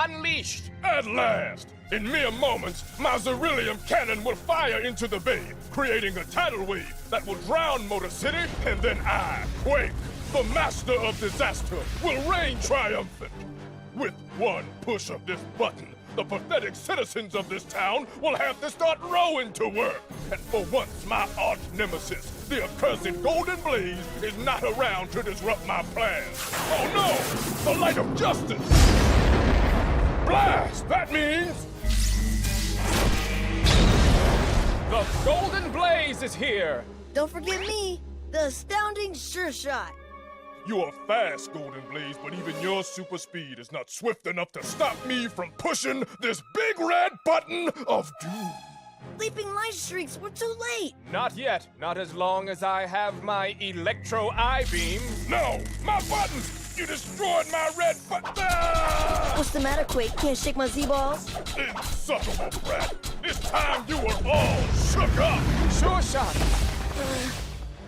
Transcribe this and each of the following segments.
unleashed. At last! In mere moments, my Zerilium cannon will fire into the bay, creating a tidal wave that will drown Motor City, and then I, Quake, the master of disaster, will reign triumphant. With one push of this button, the pathetic citizens of this town will have to start rowing to work. And for once, my arch nemesis, the accursed Golden Blaze, is not around to disrupt my plans. Oh no! The light of justice! Blast! That means... The Golden Blaze is here. Don't forget me, the astounding Sure Shot. You are fast, Golden Blaze, but even your super speed is not swift enough to stop me from pushing this big red button of doom. Leaping light streaks, we're too late. Not yet. Not as long as I have my electro eye beam. No! My buttons! You destroyed my red button! Ah! What's the matter, Quake? Can't shake my Z-balls? Insufferable brat! This time you were all shook up! Sure shot.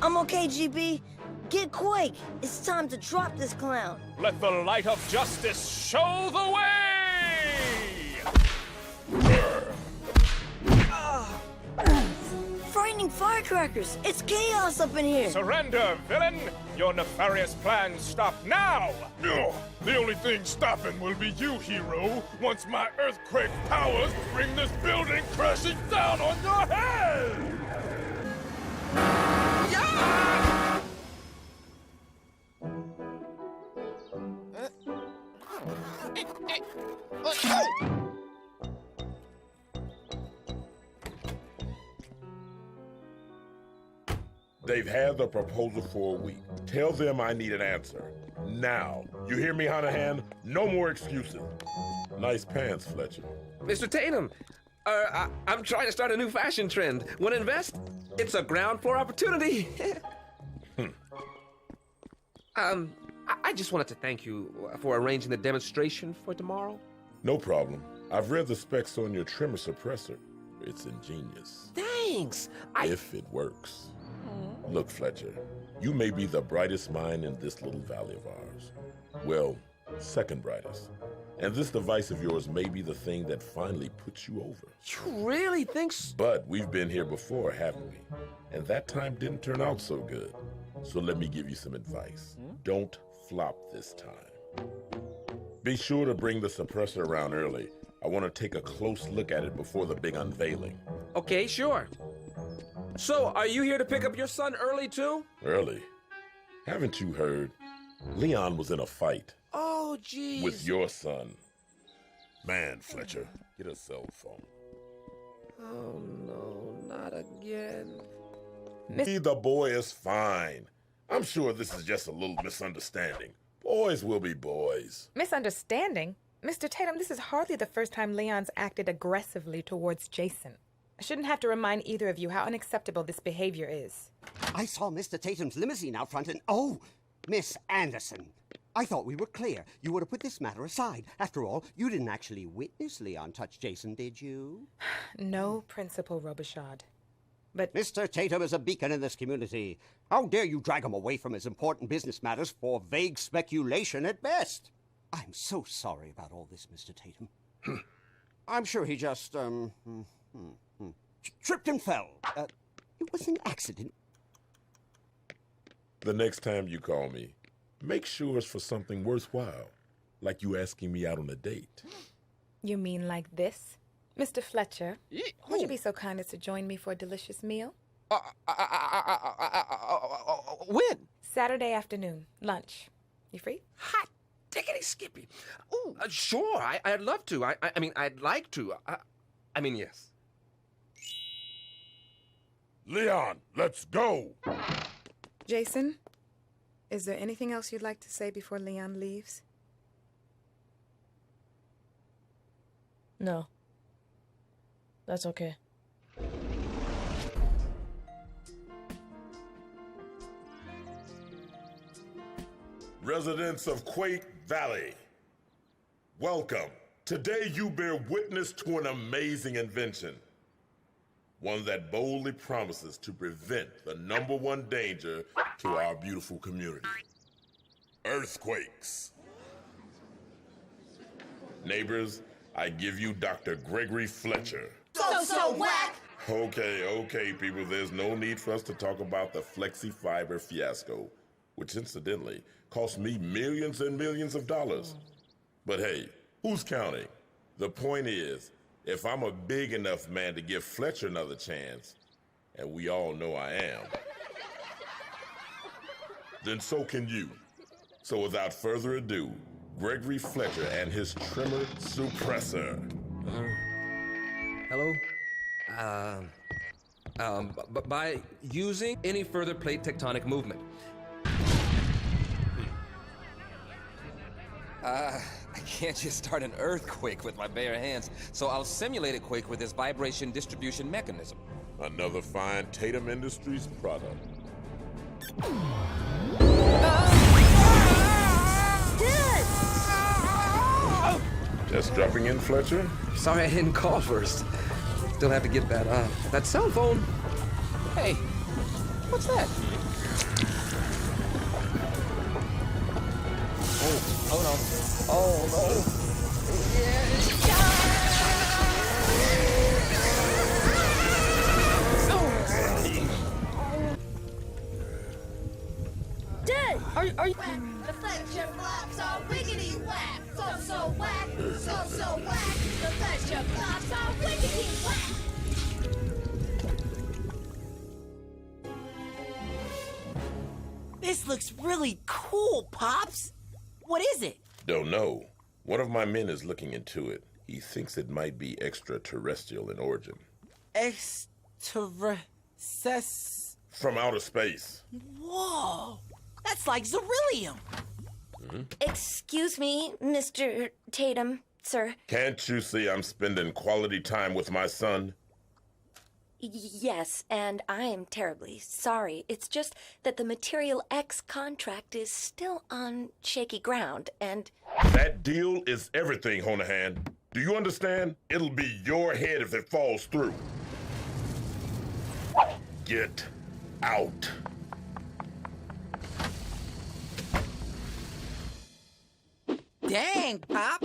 I'm okay, GB. Get Quake. It's time to drop this clown. Let the light of justice show the way! Frightening firecrackers. It's chaos up in here. Surrender, villain! Your nefarious plans stop now! Ugh, the only thing stopping will be you, hero, once my earthquake powers bring this building crashing down on your head! They've had the proposal for a week. Tell them I need an answer. Now. You hear me, Hanahan? No more excuses. Nice pants, Fletcher. Mr. Tatum, I'm trying to start a new fashion trend. Want to invest? It's a ground floor opportunity. I just wanted to thank you for arranging the demonstration for tomorrow. No problem. I've read the specs on your trimmer suppressor. It's ingenious. Thanks. If it works. Look, Fletcher, you may be the brightest mind in this little valley of ours. Well, second brightest. And this device of yours may be the thing that finally puts you over. You really think so? But we've been here before, haven't we? And that time didn't turn out so good. So let me give you some advice. Don't flop this time. Be sure to bring the suppressor around early. I want to take a close look at it before the big unveiling. Okay, sure. So, are you here to pick up your son early, too? Early? Haven't you heard? Leon was in a fight. Oh, geez. With your son. Man, Fletcher, get a cell phone. Oh, no, not again. The boy is fine. I'm sure this is just a little misunderstanding. Boys will be boys. Misunderstanding? Mr. Tatum, this is hardly the first time Leon's acted aggressively towards Jason. I shouldn't have to remind either of you how unacceptable this behavior is. I saw Mr. Tatum's limousine out front and... Oh, Miss Anderson. I thought we were clear. You would have put this matter aside. After all, you didn't actually witness Leon touch Jason, did you? No, Principal Robichaud. But... Mr. Tatum is a beacon in this community. How dare you drag him away from his important business matters for vague speculation at best? I'm so sorry about all this, Mr. Tatum. I'm sure he just, tripped and fell. It was an accident. The next time you call me, make sure it's for something worthwhile, like you asking me out on a date. You mean like this? Mr. Fletcher, would you be so kind as to join me for a delicious meal? When? Saturday afternoon, lunch. You free? Hot diggity skippy. Oh, sure, I'd love to. I mean, I'd like to. I mean, yes. Leon, let's go! Jason, is there anything else you'd like to say before Leon leaves? No. That's okay. Residents of Quake Valley, welcome. Today you bear witness to an amazing invention. One that boldly promises to prevent the #1 danger to our beautiful community. Earthquakes. Neighbors, I give you Dr. Gregory Fletcher. So whack! Okay, people, there's no need for us to talk about the Flexi Fiber fiasco, which incidentally cost me millions and millions of dollars. But hey, who's counting? The point is, if I'm a big enough man to give Fletcher another chance, and we all know I am, then so can you. So without further ado, Gregory Fletcher and his trimmer suppressor. Hello? By using any further plate tectonic movement. I can't just start an earthquake with my bare hands, so I'll simulate a quake with this vibration distribution mechanism. Another fine Tatum Industries product. Just dropping in, Fletcher? Sorry I didn't call first. Still have to get that cell phone. Hey, what's that? Oh no. Oh no. Dad, are you... The Fletcher blocks are wiggity whack. So whack. So whack. The Fletcher blocks are wiggity whack. This looks really cool, Pops. What is it? Don't know. One of my men is looking into it. He thinks it might be extraterrestrial in origin. From outer space. Whoa. That's like Beryllium. Excuse me, Mr. Tatum, sir. Can't you see I'm spending quality time with my son? Yes, and I am terribly sorry. It's just that the Material X contract is still on shaky ground, and... That deal is everything, Honahan. Do you understand? It'll be your head if it falls through. Get out. Dang, Pop.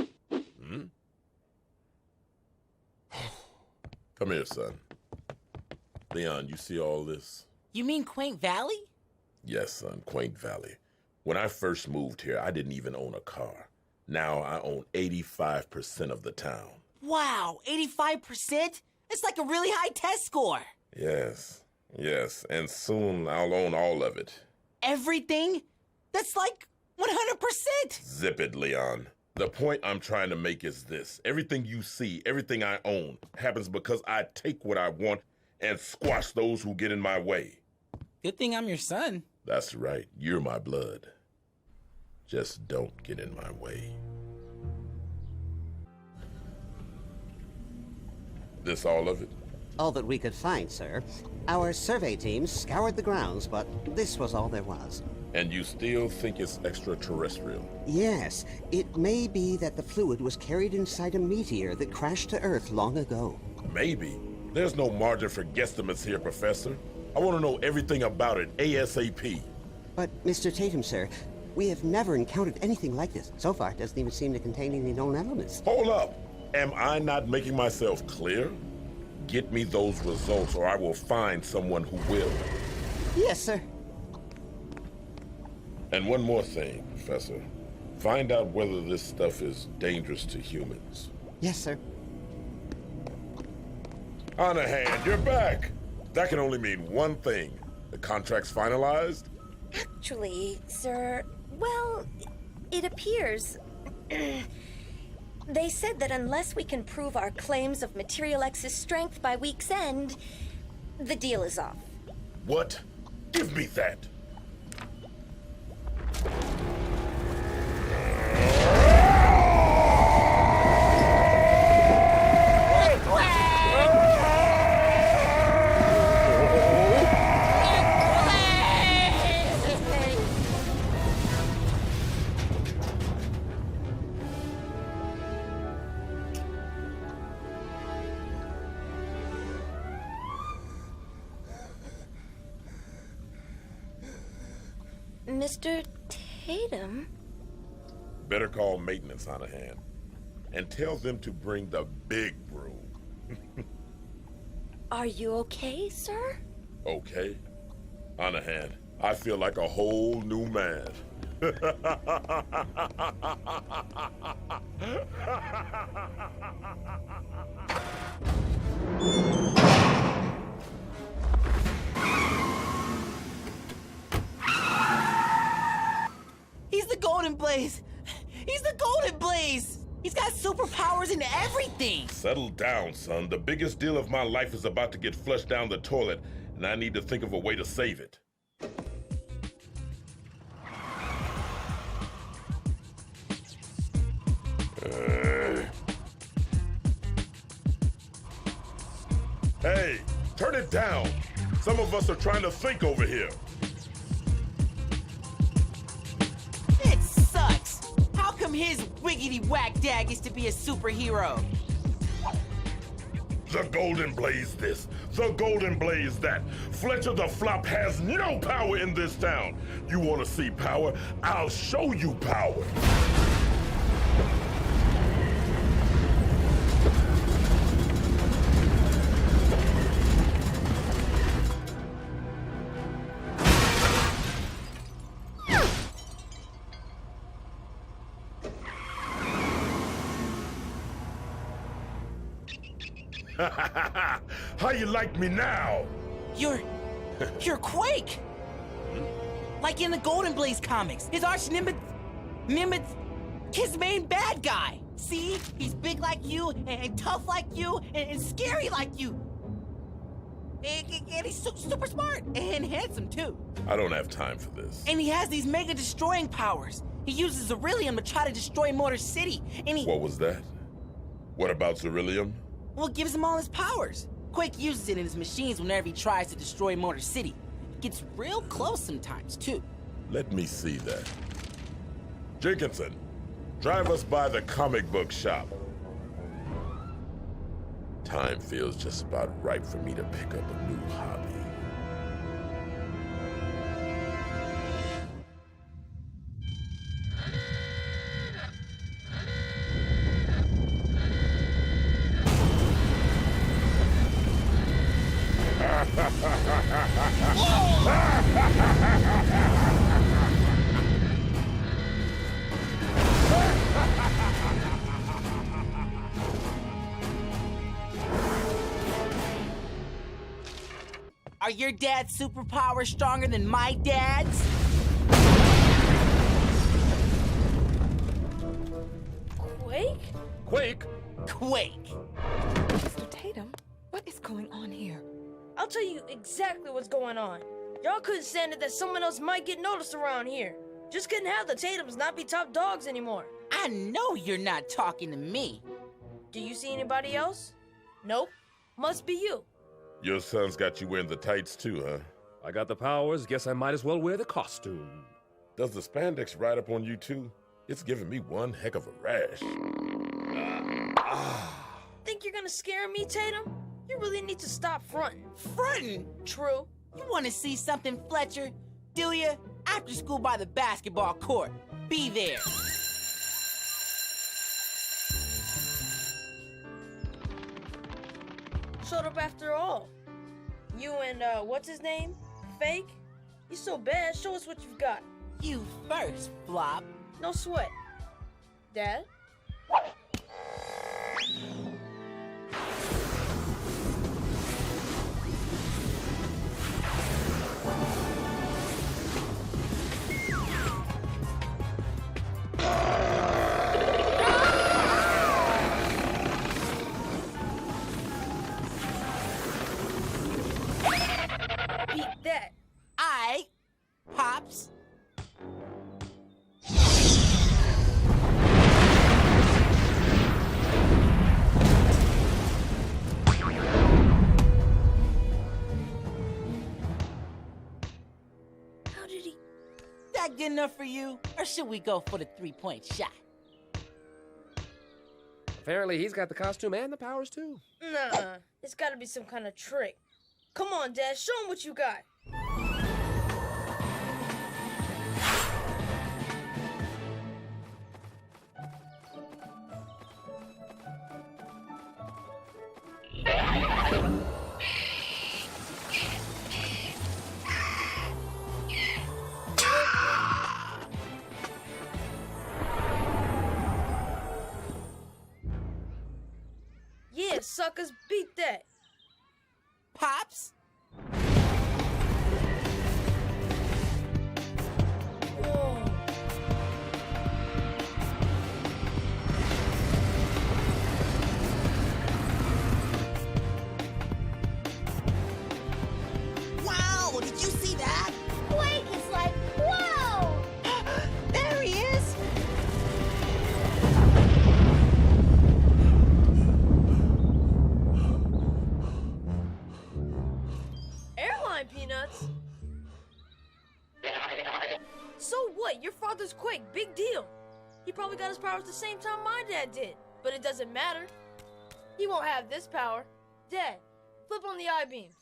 Come here, son. Leon, you see all this? You mean Quaint Valley? Yes, son, Quaint Valley. When I first moved here, I didn't even own a car. Now I own 85% of the town. Wow, 85%? It's like a really high test score. Yes, and soon I'll own all of it. Everything? That's like 100%. Zip it, Leon. The point I'm trying to make is this. Everything you see, everything I own, happens because I take what I want and squash those who get in my way. Good thing I'm your son. That's right. You're my blood. Just don't get in my way. This all of it? All that we could find, sir. Our survey team scoured the grounds, but this was all there was. And you still think it's extraterrestrial? Yes, it may be that the fluid was carried inside a meteor that crashed to Earth long ago. Maybe. There's no margin for guesstimates here, Professor. I want to know everything about it, ASAP. But, Mr. Tatum, sir, we have never encountered anything like this. So far, it doesn't even seem to contain any known elements. Hold up. Am I not making myself clear? Get me those results or I will find someone who will. Yes, sir. And one more thing, Professor. Find out whether this stuff is dangerous to humans. Yes, sir. Honahan, you're back! That can only mean one thing. The contract's finalized? Actually, sir, well, it appears... They said that unless we can prove our claims of Material X's strength by week's end, the deal is off. What? Give me that! Mr. Tatum? Better call maintenance, Honahan. and tell them to bring the big broom. Are you okay, sir? Okay? On the hand, I feel like a whole new man. He's the Golden Blaze! He's the Golden Blaze! He's got superpowers and everything! Settle down, son. The biggest deal of my life is about to get flushed down the toilet, and I need to think of a way to save it. Hey, turn it down. Some of us are trying to think over here. It sucks! How come his wiggity whack dad gets to be a superhero? The Golden Blaze this, the Golden Blaze that. Fletcher the Flop has no power in this town. You want to see power? I'll show you power. How you like me now? You're Quake! Like in the Golden Blaze comics, his arch nemesis, his main bad guy. See? He's big like you, and tough like you, and scary like you. And he's super smart, and handsome too. I don't have time for this. And he has these mega destroying powers. He uses Xerillium to try to destroy Motor City, and he... What was that? What about Xerillium? Well, it gives him all his powers. Quake uses it in his machines whenever he tries to destroy Motor City. Gets real close sometimes, too. Let me see that. Jenkinson, drive us by the comic book shop. Time feels just about right for me to pick up a new hobby. Are your dad's superpowers stronger than my dad's? Quake? Quake? Quake. Mr. Tatum, what is going on here? I'll tell you exactly what's going on. Y'all couldn't stand it that someone else might get noticed around here. Just couldn't have the Tatums not be top dogs anymore. I know you're not talking to me. Do you see anybody else? Nope. Must be you. Your son's got you wearing the tights too, huh? I got the powers, guess I might as well wear the costume. Does the spandex ride up on you too? It's giving me one heck of a rash. Think you're gonna scare me, Tatum? You really need to stop fronting. Frontin'? True. You want to see something, Fletcher? Do ya? After school by the basketball court. Be there. Showed up after all. You and, what's his name? Fake? You so bad, show us what you've got. You first, Flop. No sweat. Dad? Beat that. Pops. How did he? That good enough for you? Or should we go for the three-point shot? Apparently he's got the costume and the powers too. Nah, it's gotta be some kind of trick. Come on, Dad, show him what you got. Yeah, suckers, beat that. Pops? Whoa. Wow, did you see that? Quake is like, whoa! There he is! Airline peanuts? So what? Your father's Quake. Big deal. He probably got his powers the same time my dad did. But it doesn't matter. He won't have this power. Dad, flip on the I-beams.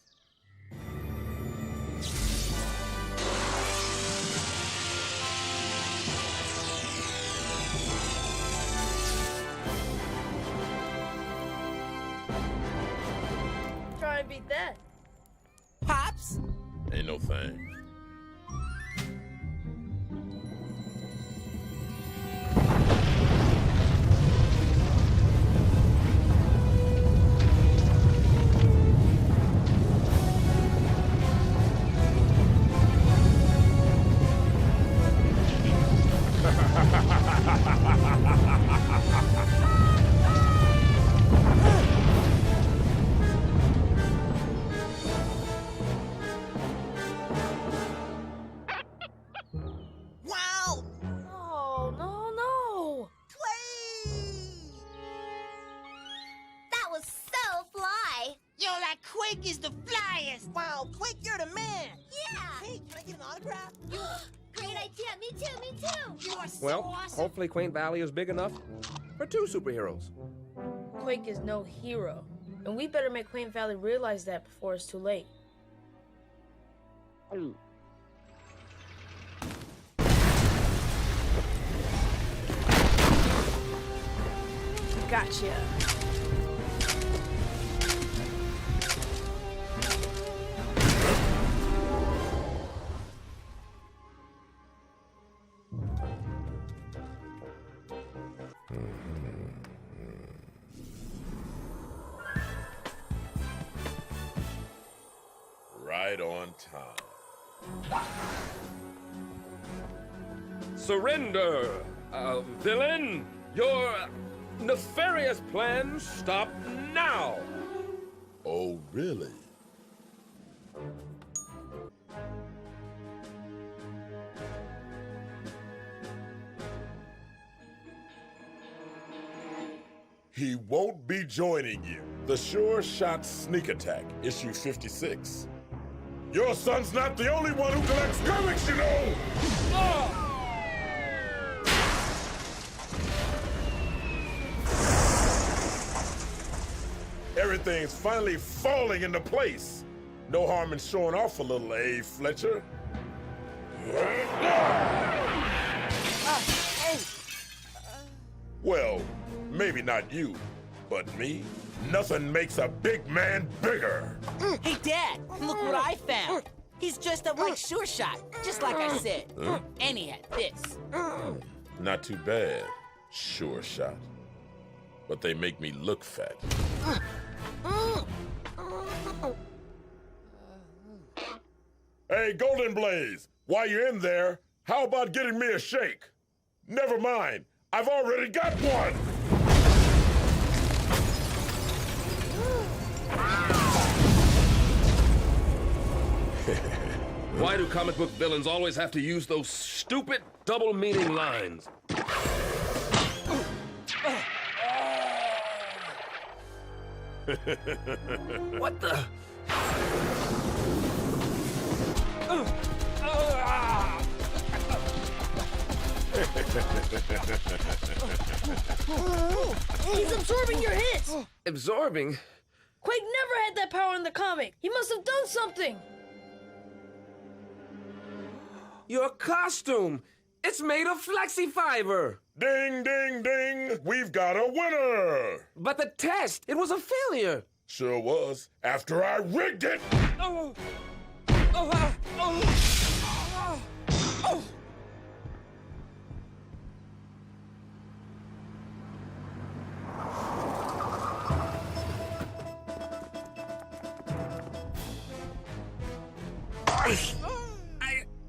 Try and beat that. Pops? Ain't no thing. Wow! Oh, no. That was so fly. Yo, that Quake is the flyest! Wow, Quake, you're the man! Yeah. Hey, can I get an autograph? Great idea. Me too. Me too. You are so Well, awesome! hopefully Quaint Valley is big enough for two superheroes. Quake is no hero. And we better make Quaint Valley realize that before it's too late. Gotcha. Right on time. Surrender, villain! Your nefarious plans stop now! Oh, really? He won't be joining you. The Sure Shot Sneak Attack, issue 56. Your son's not the only one who collects comics, you know! Everything's finally falling into place. No harm in showing off a little, eh, Fletcher? Well, maybe not you, but me. Nothing makes a big man bigger. Hey, Dad, look what I found. He's dressed up like Sure Shot, just like I said. And he had this. Not too bad, Sure Shot. But they make me look fat. Hey, Golden Blaze, while you're in there, how about getting me a shake? Never mind, I've already got one! Why do comic book villains always have to use those stupid double-meaning lines? What the? He's absorbing your hits! Absorbing? Quake never had that power in the comic. He must have done something. Your costume! It's made of flexi fiber! Ding, ding, ding! We've got a winner! But the test, it was a failure! Sure was, after I rigged it!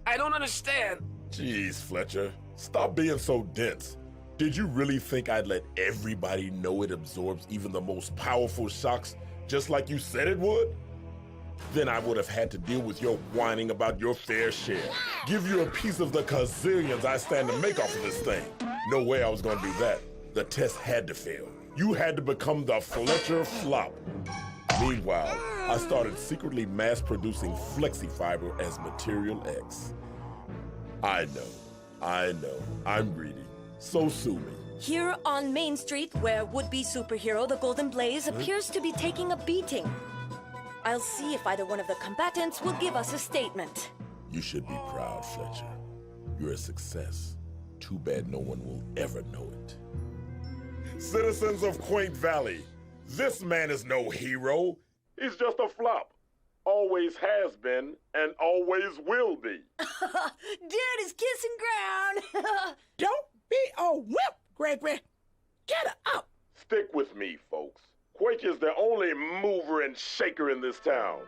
I don't understand. Jeez, Fletcher, stop being so dense. Did you really think I'd let everybody know it absorbs even the most powerful shocks, just like you said it would? Then I would have had to deal with your whining about your fair share. Give you a piece of the gazillions I stand to make off of this thing. No way I was gonna do that. The test had to fail. You had to become the Fletcher flop. Meanwhile, I started secretly mass-producing FlexiFiber as Material X. I know, I'm greedy. So sue me. Here on Main Street, where would-be superhero the Golden Blaze appears to be taking a beating. I'll see if either one of the combatants will give us a statement. You should be proud, Fletcher. You're a success. Too bad no one will ever know it. Citizens of Quake Valley, this man is no hero. He's just a flop. Always has been and always will be. Dad is kissing ground. Don't be a whip, Gregory. Get up. Stick with me, folks. Quake is the only mover and shaker in this town.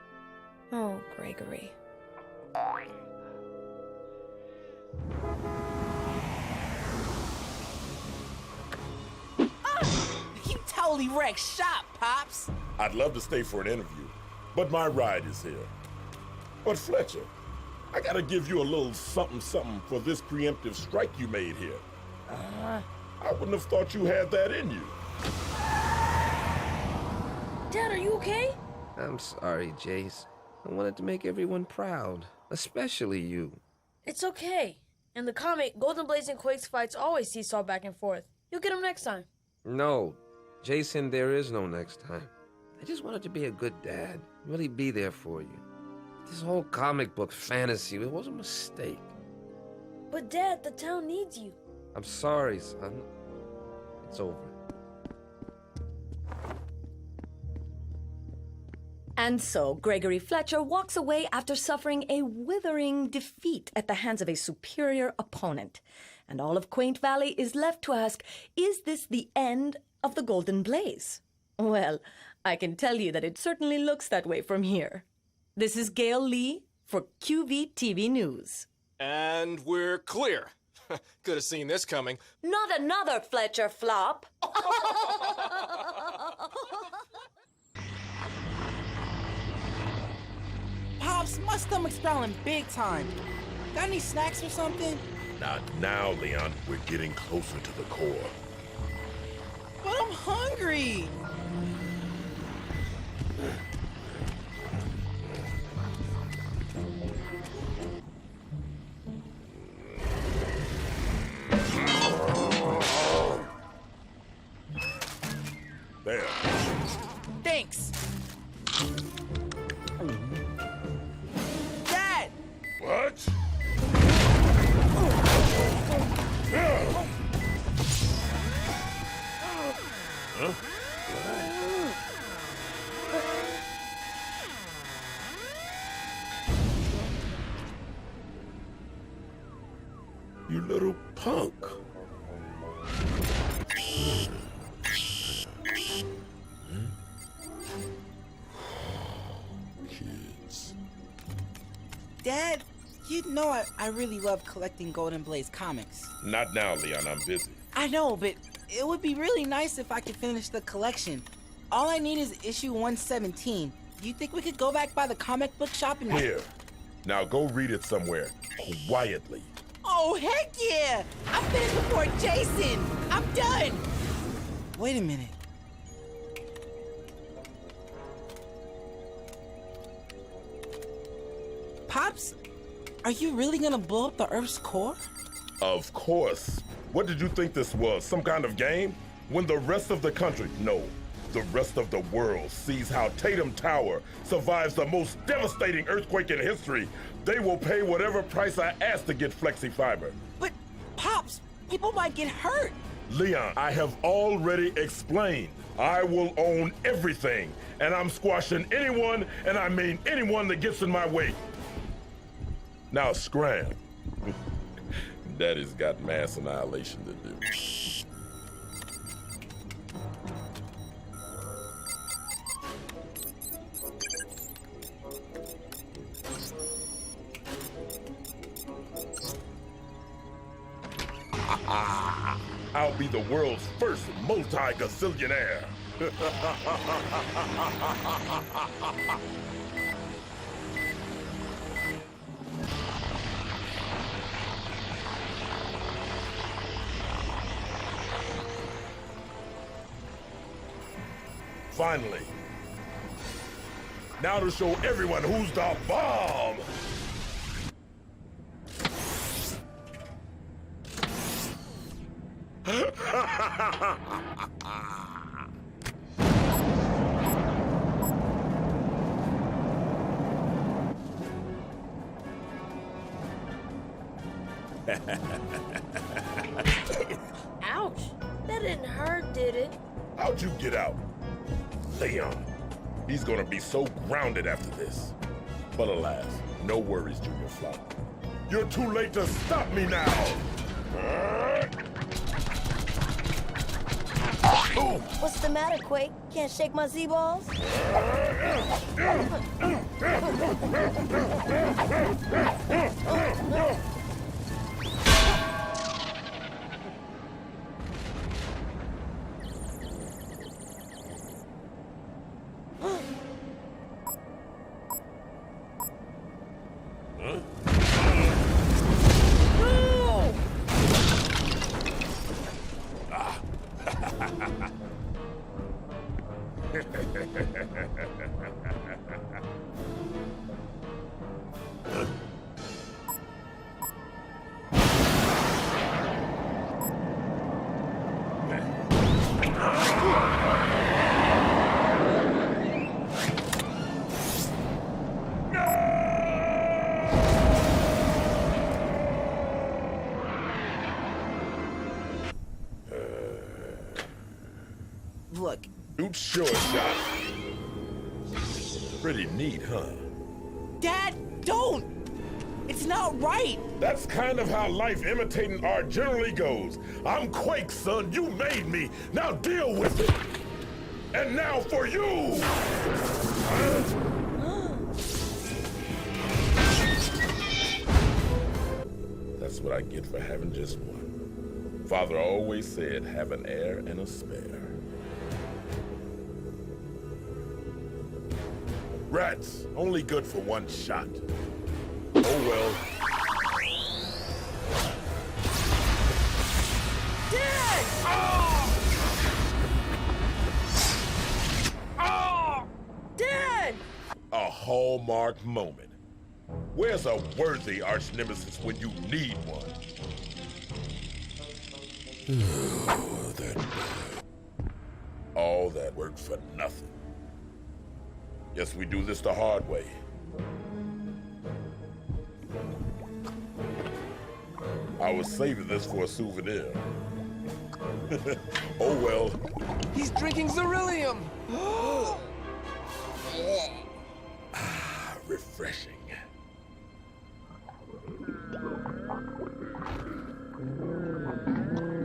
Oh, Gregory. You totally wrecked shop, Pops. I'd love to stay for an interview, but my ride is here. But Fletcher, I gotta give you a little something for this preemptive strike you made here. I wouldn't have thought you had that in you. Dad, are you okay? I'm sorry, Jace. I wanted to make everyone proud, especially you. It's okay. In the comic, Golden Blaze and Quake's fights always seesaw back and forth. You'll get him next time. No, Jason, there is no next time. I just wanted to be a good dad, really be there for you. This whole comic book fantasy, it was a mistake. But Dad, the town needs you. I'm sorry, son. It's over. And so, Gregory Fletcher walks away after suffering a withering defeat at the hands of a superior opponent. And all of Quaint Valley is left to ask, is this the end of the Golden Blaze? Well, I can tell you that it certainly looks that way from here. This is Gail Lee for QV-TV News. And we're clear. Could have seen this coming. Not another Fletcher flop. Pops, my stomach's growling big time. Got any snacks or something? Not now, Leon. We're getting closer to the core. But I'm hungry. There. Thanks. Dad! What? Huh? You little punk. Kids. Dad, you know I really love collecting Golden Blaze comics. Not now, Leon. I'm busy. I know, but it would be really nice if I could finish the collection. All I need is issue 117. Do you think we could go back by the comic book shop and... Here. Now go read it somewhere. Quietly. Oh, heck yeah! I finished before Jason! I'm done! Wait a minute. Pops, are you really gonna blow up the Earth's core? Of course. What did you think this was? Some kind of game? When the rest of the country, no, the rest of the world sees how Tatum Tower survives the most devastating earthquake in history, they will pay whatever price I ask to get FlexiFiber. But, Pops, people might get hurt. Leon, I have already explained. I will own everything, and I'm squashing anyone, and I mean anyone that gets in my way. Now scram. Daddy's got mass annihilation to do. I'll be the world's first multi-gazillionaire. Finally. Now to show everyone who's the bomb. Ouch! That didn't hurt, did it? How'd you get out? Leon. He's gonna be so grounded after this. But alas, no worries, Junior Flop. You're too late to stop me now! What's the matter, Quake? Can't shake my Z-balls? Look. Shoot sure shot. Pretty neat, huh? Dad, don't! It's not right! That's kind of how life imitating art generally goes. I'm Quake, son. You made me. Now deal with it. And now for you! That's what I get for having just one. Father always said, have an heir and a spare. Rats, only good for one shot. Oh well. Dad! Dad! A hallmark moment. Where's a worthy arch nemesis when you need one? All that work for nothing. Guess we do this the hard way. I was saving this for a souvenir. Oh well. He's drinking Xerillium! Refreshing.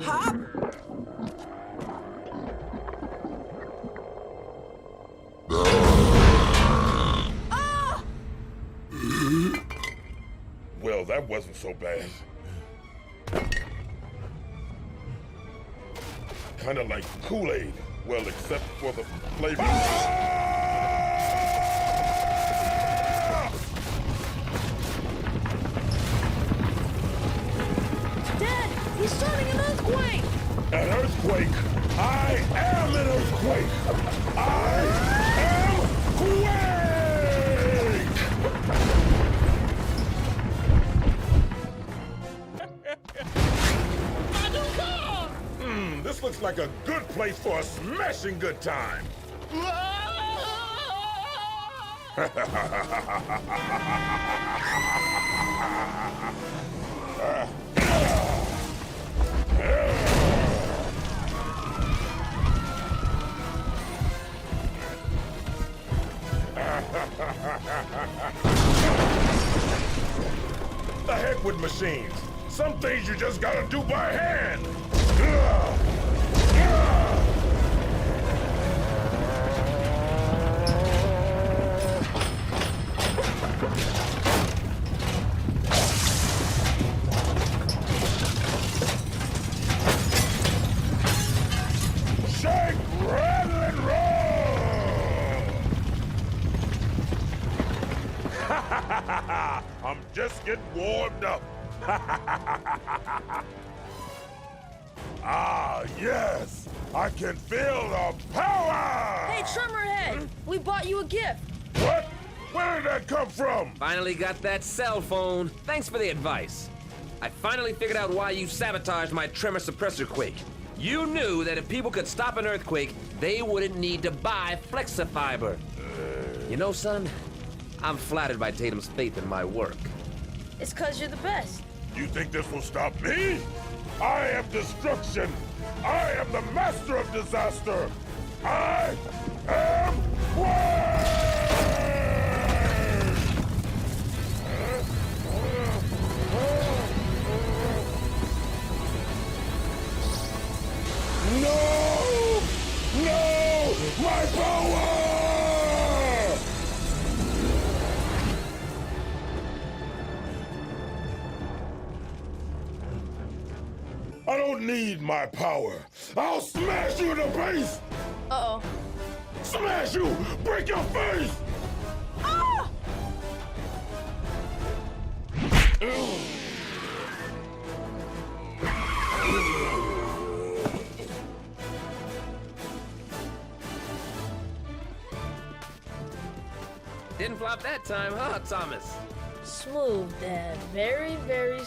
Hop! Well, that wasn't so bad. Kinda like Kool-Aid. Well, except for the flavor. Dad, he's starting an earthquake! An earthquake? I am an earthquake! I am Quake! This looks like a good place for a smashing good time. the heck with machines. Some things you just gotta do by hand. Ugh. Ugh. Shake, rattle, and roll! I'm just getting warmed up. Ah, yes! I can feel the power! Hey, Tremorhead! We bought you a gift. What? Where did that come from? Finally got that cell phone. Thanks for the advice. I finally figured out why you sabotaged my tremor suppressor, Quake. You knew that if people could stop an earthquake, they wouldn't need to buy Flexifiber. You know, son, I'm flattered by Tatum's faith in my work. It's 'cause you're the best. You think this will stop me? I am destruction. I am the master of disaster. I am Quake! No! No! My power! I don't need my power. I'll smash you to base! Uh-oh. Smash you! Break your face! Ah! Didn't flop that time, huh, Thomas? Smooth, Dad. Very, very